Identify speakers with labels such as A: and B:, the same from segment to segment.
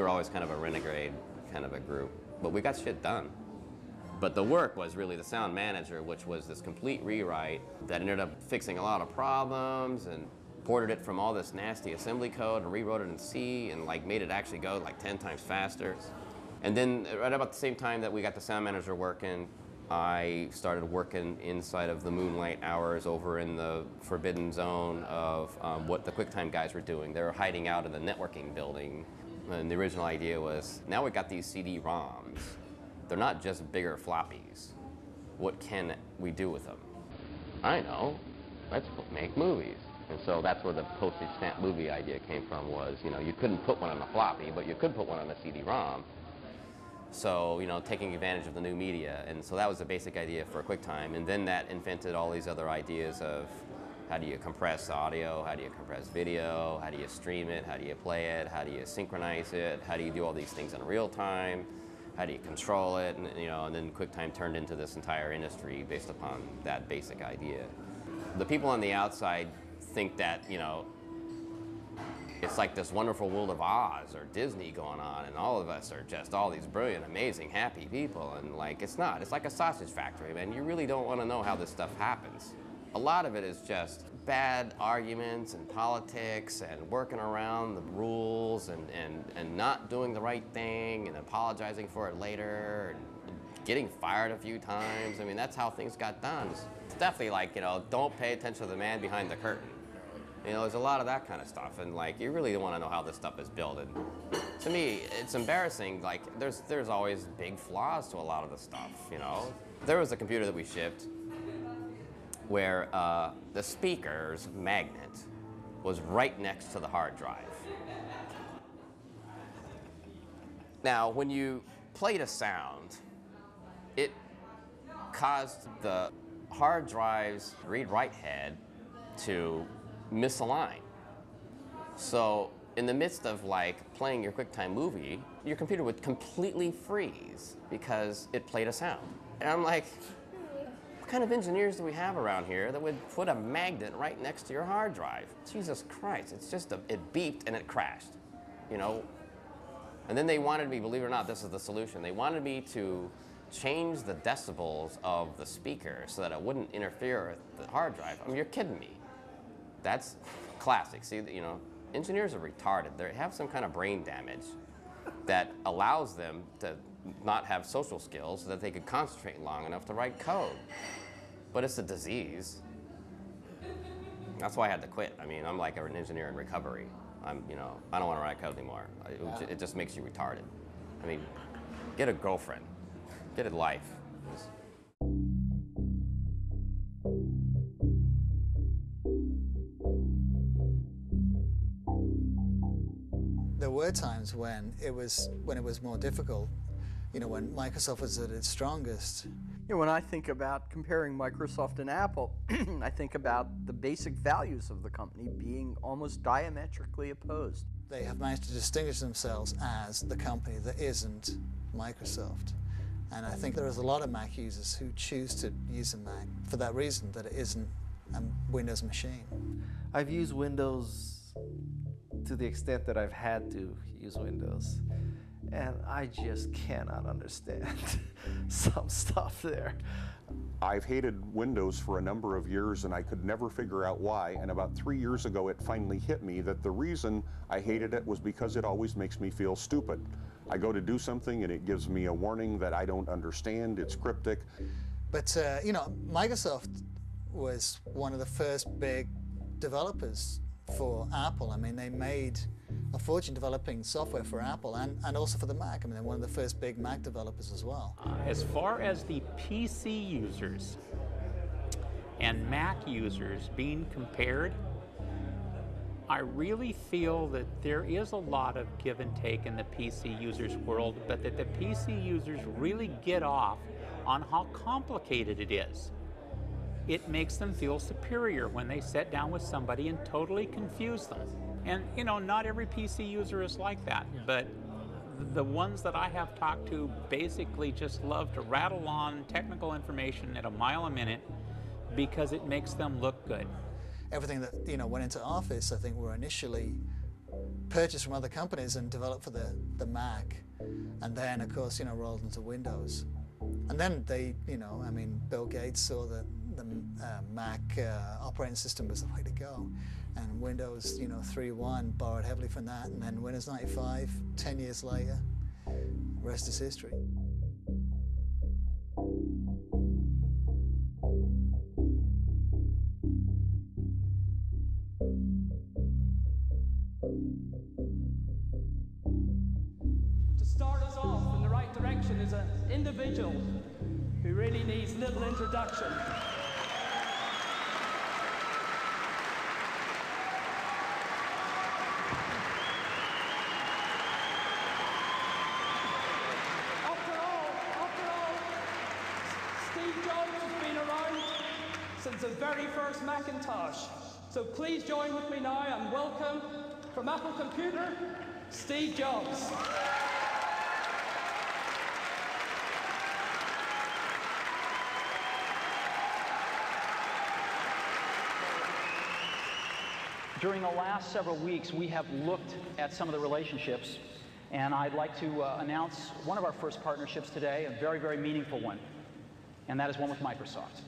A: were always kind of a renegade kind of a group, but we got shit done. But the work was really the sound manager, which was this complete rewrite that ended up fixing a lot of problems and ported it from all this nasty assembly code and rewrote it in C and like made it actually go like 10 times faster. And then right about the same time that we got the sound manager working, I started working inside of the moonlight hours over in the forbidden zone of what the QuickTime guys were doing. They were hiding out in the networking building. And the original idea was, now we got these CD-ROMs. They're not just bigger floppies. What can we do with them? I know, let's make movies. And so that's where the postage stamp movie idea came from was, you know, you couldn't put one on a floppy, but you could put one on a CD-ROM. So, you know, taking advantage of the new media. And so that was the basic idea for QuickTime. And then that invented all these other ideas of how do you compress audio, how do you compress video, how do you stream it, how do you play it, how do you synchronize it, how do you do all these things in real time, how do you control it, and, you know, and then QuickTime turned into this entire industry based upon that basic idea. The people on the outside think that, you know, it's like this wonderful world of Oz or Disney going on, and all of us are just all these brilliant, amazing, happy people, and like, it's not. It's like a sausage factory, man. You really don't want to know how this stuff happens. A lot of it is just bad arguments and politics and working around the rules and not doing the right thing and apologizing for it later and getting fired a few times. I mean, that's how things got done. It's definitely like, you know, don't pay attention to the man behind the curtain. You know, there's a lot of that kind of stuff, and like, you really want to know how this stuff is built. And to me, it's embarrassing. Like, there's always big flaws to a lot of the stuff, you know? There was a computer that we shipped where the speaker's magnet was right next to the hard drive. Now, when you played a sound, it caused the hard drive's read-write head to misalign. So in the midst of like playing your QuickTime movie, your computer would completely freeze because it played a sound. And I'm like, what kind of engineers do we have around here that would put a magnet right next to your hard drive? Jesus Christ, it's just it beeped and it crashed, you know? And then they wanted me, believe it or not, this is the solution. They wanted me to change the decibels of the speaker so that it wouldn't interfere with the hard drive. I mean, you're kidding me. That's classic. See, you know, engineers are retarded. They have some kind of brain damage that allows them to not have social skills so that they could concentrate long enough to write code. But it's a disease. That's why I had to quit. I mean, I'm like an engineer in recovery. You know, I don't want to write code anymore. It just makes you retarded. I mean, get a girlfriend. Get a life.
B: There were times when it was more difficult, you know, when Microsoft was at its strongest.
C: You know, when I think about comparing Microsoft and Apple, I think about the basic values of the company being almost diametrically opposed.
B: They have managed to distinguish themselves as the company that isn't Microsoft. And I think there is a lot of Mac users who choose to use a Mac for that reason, that it isn't a Windows machine.
D: I've used Windows to the extent that I've had to use Windows. And I just cannot understand some stuff there.
E: I've hated Windows for a number of years and I could never figure out why. And about 3 years ago, it finally hit me that the reason I hated it was because it always makes me feel stupid. I go to do something and it gives me a warning that I don't understand. It's cryptic.
B: But, you know, Microsoft was one of the first big developers for Apple. I mean, they made a fortune developing software for Apple and also for the Mac. I mean, they're one of the first big Mac developers as well.
F: As far as the PC users and Mac users being compared, I really feel that there is a lot of give and take in the PC users world, but that the PC users really get off on how complicated it is. It makes them feel superior when they sit down with somebody and totally confuse them. And, you know, not every PC user is like that, but the ones that I have talked to basically just love to rattle on technical information at a mile a minute because it makes them look good.
B: Everything that, you know, went into Office, I think, were initially purchased from other companies and developed for the Mac, and then of course rolled into Windows. And then they, I mean, Bill Gates saw that the Mac operating system was the way to go, and Windows 3.1 borrowed heavily from that, and then Windows 95 10 years later, rest is history.
G: To start us off in the right direction is an individual who really needs little introduction. After all, Steve Jobs has been around since the very first Macintosh. So please join with me now and welcome from Apple Computer, Steve Jobs.
H: During the last several weeks, we have looked at some of the relationships, and I'd like to announce one of our first partnerships today, a very, very meaningful one, and that is one with Microsoft.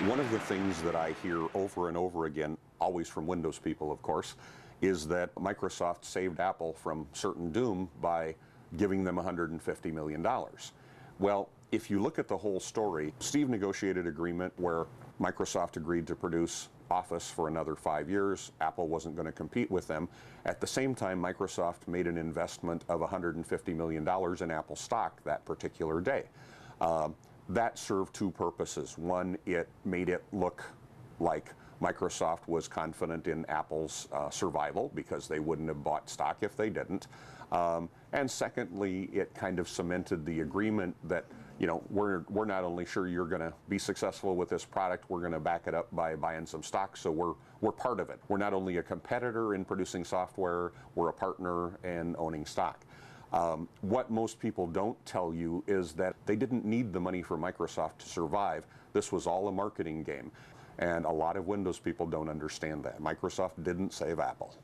E: One of the things that I hear over and over again, always from Windows people, of course, is that Microsoft saved Apple from certain doom by giving them $150 million. Well, if you look at the whole story, Steve negotiated an agreement where Microsoft agreed to produce Office for another 5 years. Apple wasn't going to compete with them. At the same time, Microsoft made an investment of $150 million in Apple stock that particular day. That served two purposes. One, it made it look like Microsoft was confident in Apple's survival because they wouldn't have bought stock if they didn't. And secondly, it kind of cemented the agreement that we're not only sure you're going to be successful with this product, we're going to back it up by buying some stock, so we're part of it. We're not only a competitor in producing software, we're a partner in owning stock. What most people don't tell you is that they didn't need the money for Microsoft to survive. This was all a marketing game, and a lot of Windows people don't understand that. Microsoft didn't save Apple.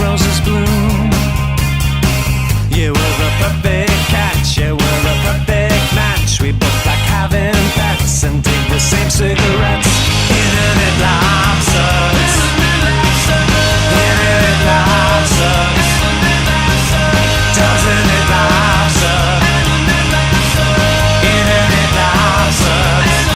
I: Roses bloom. You were the perfect